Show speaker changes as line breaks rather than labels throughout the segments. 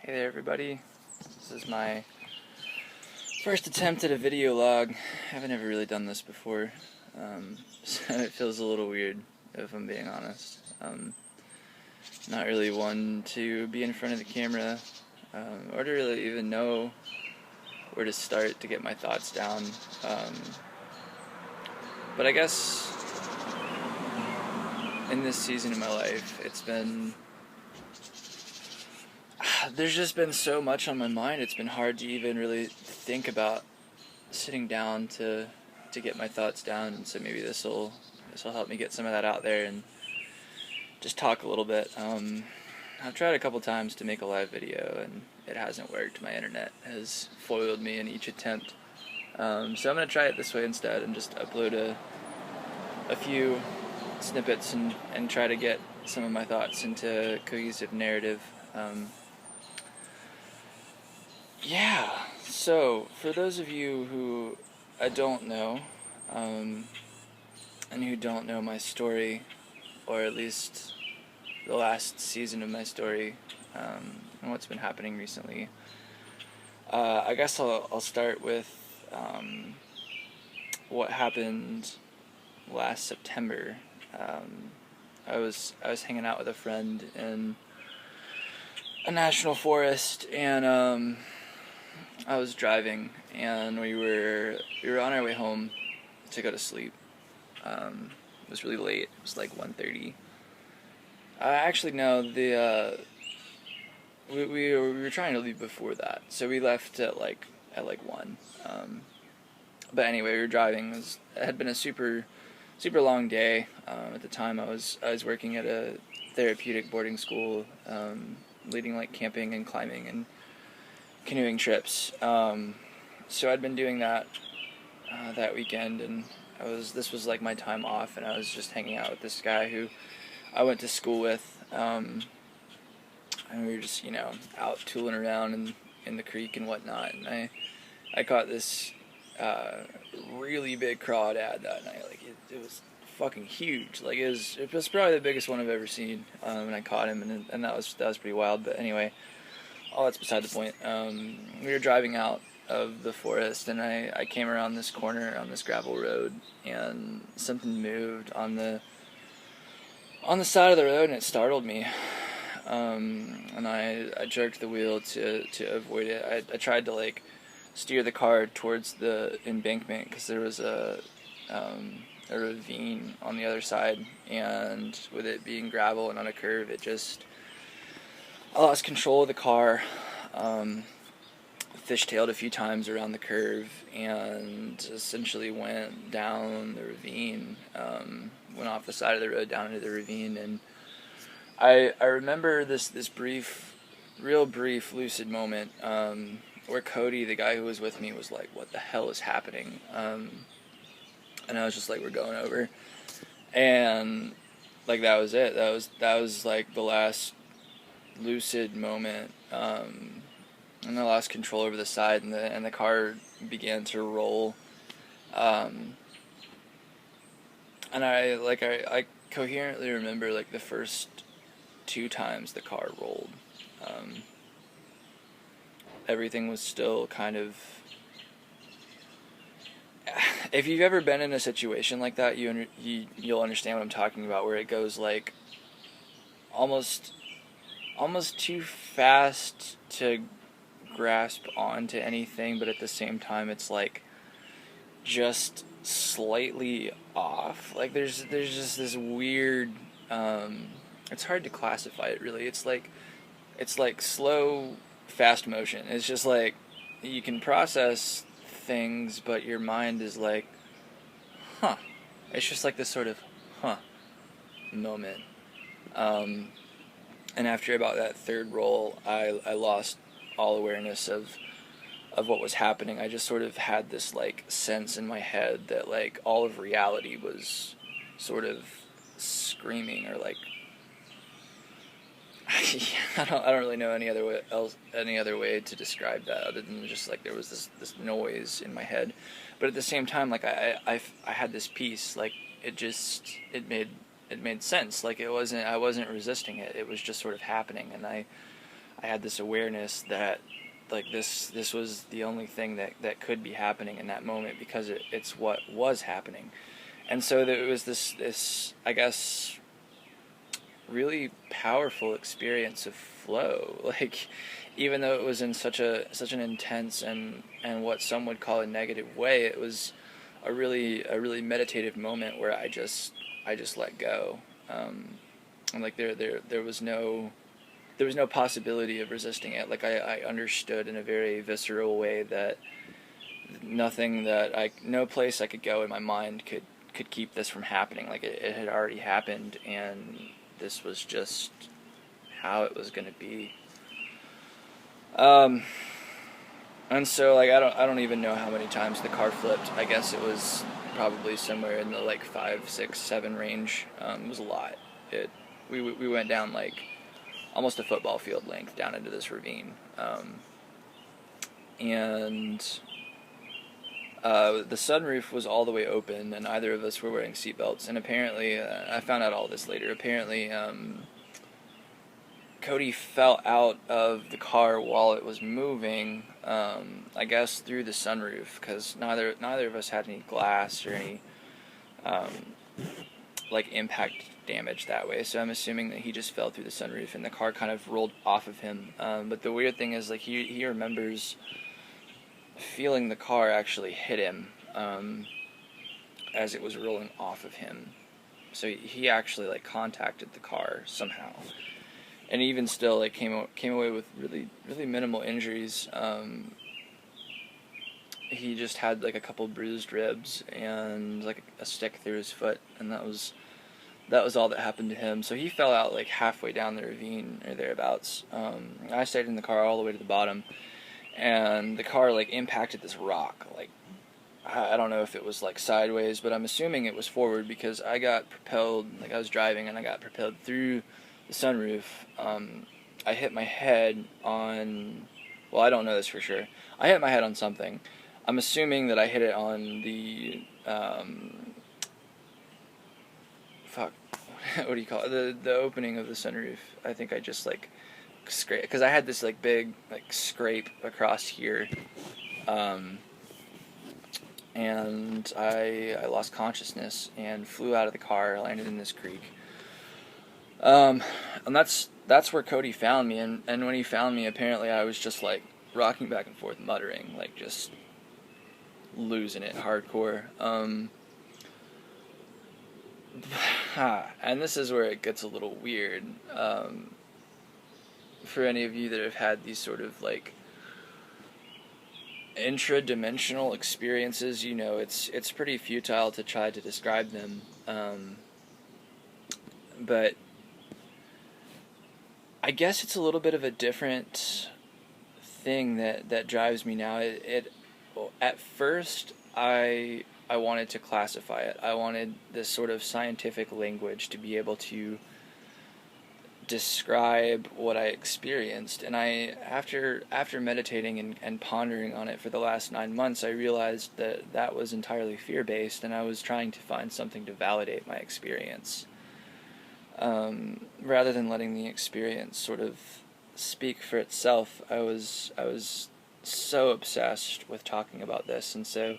Hey there everybody, this is my first attempt at a video log. I haven't ever really done this before, so it feels a little weird if I'm being honest. Not really one to be in front of the camera, or to really even know where to start to get my thoughts down. But I guess in this season of my life, there's just been so much on my mind. It's been hard to even really think about sitting down to get my thoughts down, and so maybe this will help me get some of that out there and just talk a little bit. I've tried a couple times to make a live video and it hasn't worked. My internet has foiled me in each attempt. So I'm gonna try it this way instead and just upload a few snippets and try to get some of my thoughts into a cohesive narrative. Yeah, so for those of you who I don't know, and who don't know my story, or at least the last season of my story, and what's been happening recently, I guess I'll start with what happened last September. I was hanging out with a friend in a national forest, and I was driving, and we were on our way home to go to sleep. It was really late. It was like 1:30. Actually, no. We were trying to leave before that, so we left at like 1. But anyway, we were driving. It had been a super long day. At the time, I was working at a therapeutic boarding school, leading like camping and climbing and canoeing trips. So I'd been doing that that weekend, and this was like my time off, and I was just hanging out with this guy who I went to school with, and we were just out tooling around in the creek and whatnot, and I caught this really big crawdad that night. Like it was fucking huge. Like it was probably the biggest one I've ever seen, and I caught him, and that was pretty wild. But anyway, all that's beside the point. We were driving out of the forest, and I came around this corner on this gravel road, and something moved on the side of the road, and it startled me. And I jerked the wheel to avoid it. I tried to like steer the car towards the embankment because there was a ravine on the other side, and with it being gravel and on a curve, I lost control of the car, fishtailed a few times around the curve, and essentially went down the ravine, went off the side of the road down into the ravine. And I remember this real brief lucid moment, where Cody, the guy who was with me, was like, "What the hell is happening?" And I was just like, "We're going over," and like that was it. That was like the last lucid moment, and I lost control over the side, and the car began to roll, and I coherently remember like the first 2 times the car rolled. Everything was still kind of. If you've ever been in a situation like that, you'll understand what I'm talking about, where it goes like almost too fast to grasp onto anything, but at the same time it's like just slightly off. Like there's just this weird, it's hard to classify it really. It's like slow fast motion. It's just like you can process things, but your mind is like, huh. It's just like this sort of moment. And after about that third roll, I lost all awareness of what was happening. I just sort of had this like sense in my head that like all of reality was sort of screaming, or like I don't really know any other way to describe that other than just like there was this noise in my head. But at the same time, like I had this peace. Like it made sense. Like I wasn't resisting it. It was just sort of happening, and I I had this awareness that like this was the only thing that could be happening in that moment, because it's what was happening. And so there was this I guess really powerful experience of flow. Like, even though it was in such an intense and what some would call a negative way, it was a really meditative moment where I just let go. And like there was no possibility of resisting it. Like I understood in a very visceral way that no place I could go in my mind could keep this from happening. Like it had already happened, and this was just how it was going to be. And so like I don't even know how many times the car flipped. I guess it was probably somewhere in the like 5, 6, 7 range. It was a lot. We went down like almost a football field length down into this ravine, and the sunroof was all the way open, and neither of us were wearing seatbelts. And apparently, I found out all this later. Apparently, Cody fell out of the car while it was moving. I guess through the sunroof, because neither of us had any glass or any like impact damage that way. So I'm assuming that he just fell through the sunroof, and the car kind of rolled off of him. But the weird thing is, like, he remembers feeling the car actually hit him as it was rolling off of him. So he actually like contacted the car somehow, and even still like came away with really minimal injuries. He just had like a couple bruised ribs and like a stick through his foot, and that was all that happened to him. So he fell out like halfway down the ravine or thereabouts. I stayed in the car all the way to the bottom, and the car like impacted this rock. Like, I don't know if it was like sideways, but I'm assuming it was forward, because I got propelled, like I was driving and I got propelled through the sunroof. I hit my head on, well, I don't know this for sure. I hit my head on something. I'm assuming that I hit it on the, what do you call it? The opening of the sunroof. I think I just like scrape, because I had this like big like scrape across here, and I lost consciousness and flew out of the car, landed in this creek, and that's where Cody found me. And when he found me, apparently I was just like rocking back and forth, muttering, like just losing it hardcore. And this is where it gets a little weird. For any of you that have had these sort of like intra-dimensional experiences, you know it's pretty futile to try to describe them. But I guess it's a little bit of a different thing that drives me now. Well, at first I wanted to classify it. I wanted this sort of scientific language to be able to describe what I experienced. And after meditating and pondering on it for the last 9 months, I realized that was entirely fear-based, and I was trying to find something to validate my experience, rather than letting the experience sort of speak for itself. I was so obsessed with talking about this, and so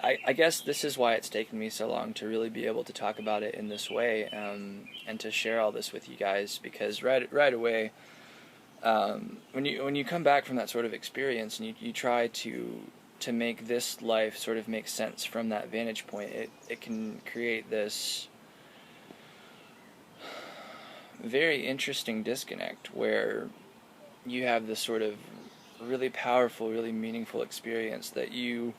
I guess this is why it's taken me so long to really be able to talk about it in this way, and to share all this with you guys, because right away, when you come back from that sort of experience and you try to make this life sort of make sense from that vantage point, it can create this very interesting disconnect where you have this sort of really powerful, really meaningful experience that you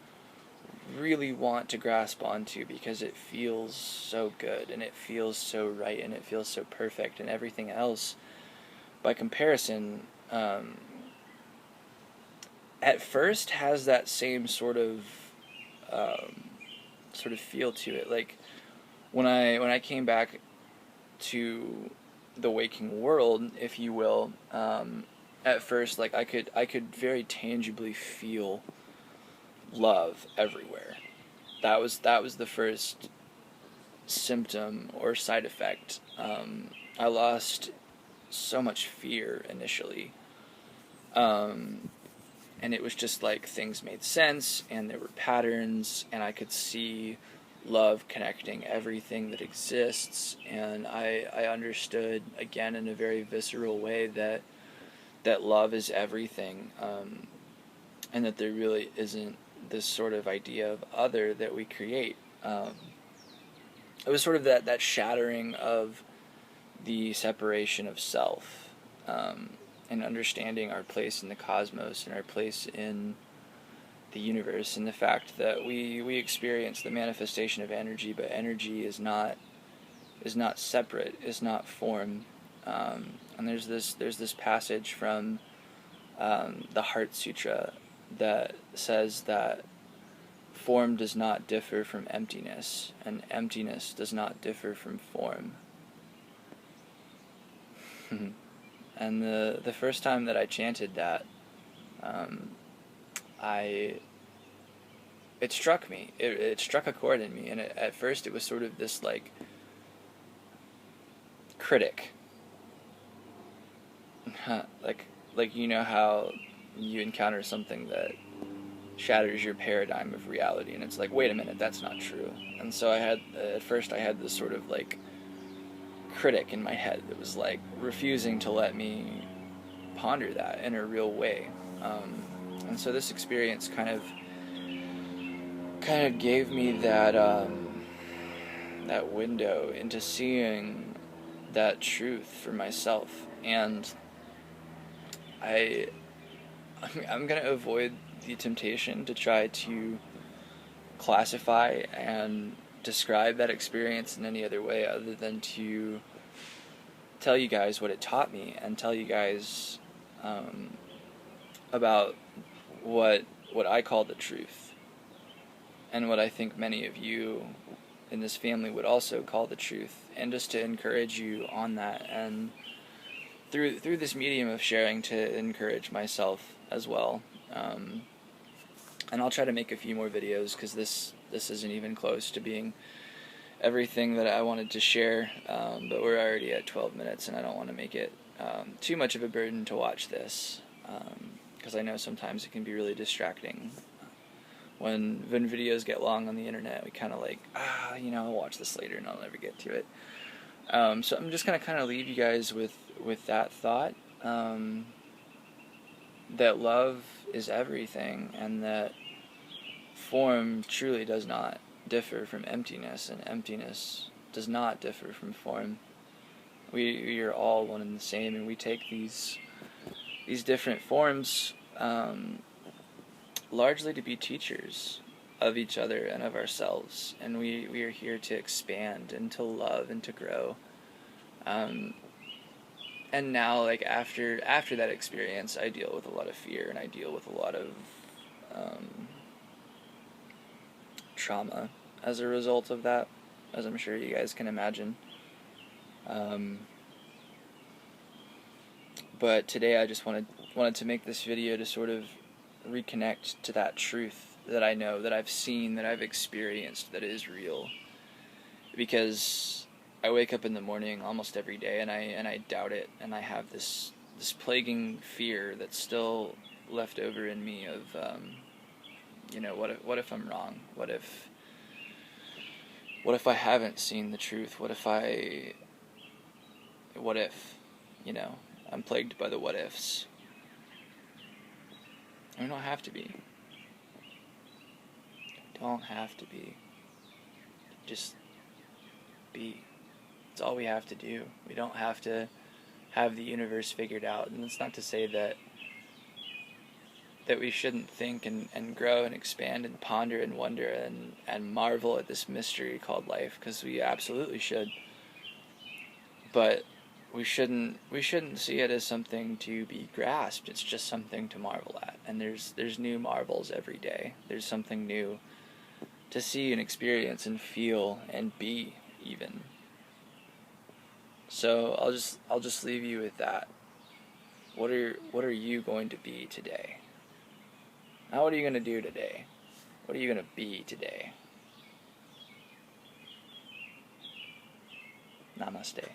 really want to grasp onto, because it feels so good and it feels so right and it feels so perfect, and everything else by comparison at first has that same sort of feel to it. Like when I came back to the waking world, if you will, at first, like I could very tangibly feel love everywhere. That was the first symptom or side effect. I lost so much fear initially, And it was just like things made sense, and there were patterns, and I could see love connecting everything that exists, and I understood, again, in a very visceral way, that love is everything, and that there really isn't this sort of idea of other that we create. It was sort of that shattering of the separation of self, and understanding our place in the cosmos and our place in the universe, and the fact that we experience the manifestation of energy, but energy is not separate, is not form. And there's this passage from the Heart Sutra that says that form does not differ from emptiness, and emptiness does not differ from form. And the first time that I chanted that, it struck me. It struck a chord in me, and at first it was sort of this like critic, like you know how you encounter something that shatters your paradigm of reality, and it's like, wait a minute, that's not true. And so at first I had this sort of like critic in my head that was like refusing to let me ponder that in a real way, and so this experience kind of gave me that window into seeing that truth for myself. And I'm gonna avoid the temptation to try to classify and describe that experience in any other way other than to tell you guys what it taught me, and tell you guys about what I call the truth, and what I think many of you in this family would also call the truth, and just to encourage you on that, and through this medium of sharing, to encourage myself as well. And I'll try to make a few more videos, because this isn't even close to being everything that I wanted to share, but we're already at 12 minutes, and I don't want to make it too much of a burden to watch this, because I know sometimes it can be really distracting. When videos get long on the internet, we kind of like, I'll watch this later and I'll never get to it. So I'm just going to kind of leave you guys with that thought, that love is everything, and that form truly does not differ from emptiness, and emptiness does not differ from form. We are all one and the same, and we take these different forms largely to be teachers of each other and of ourselves, and we are here to expand and to love and to grow. And now, like after that experience, I deal with a lot of fear, and I deal with a lot of trauma as a result of that, as I'm sure you guys can imagine. But today I just wanted to make this video to sort of reconnect to that truth that I know, that I've seen, that I've experienced, that is real. Because I wake up in the morning almost every day, and I doubt it, and I have this plaguing fear that's still left over in me of, what if I'm wrong? What if I haven't seen the truth? What if, I'm plagued by the what ifs. We don't have to be. Don't have to be. Just be. It's all we have to do. We don't have to have the universe figured out. And it's not to say that we shouldn't think and grow and expand and ponder and wonder and marvel at this mystery called life, because we absolutely should. But we shouldn't see it as something to be grasped. It's just something to marvel at. And there's new marvels every day. There's something new to see and experience and feel and be, even. So I'll just leave you with that. What are you going to be today? Now, what are you going to do today? What are you going to be today? Namaste.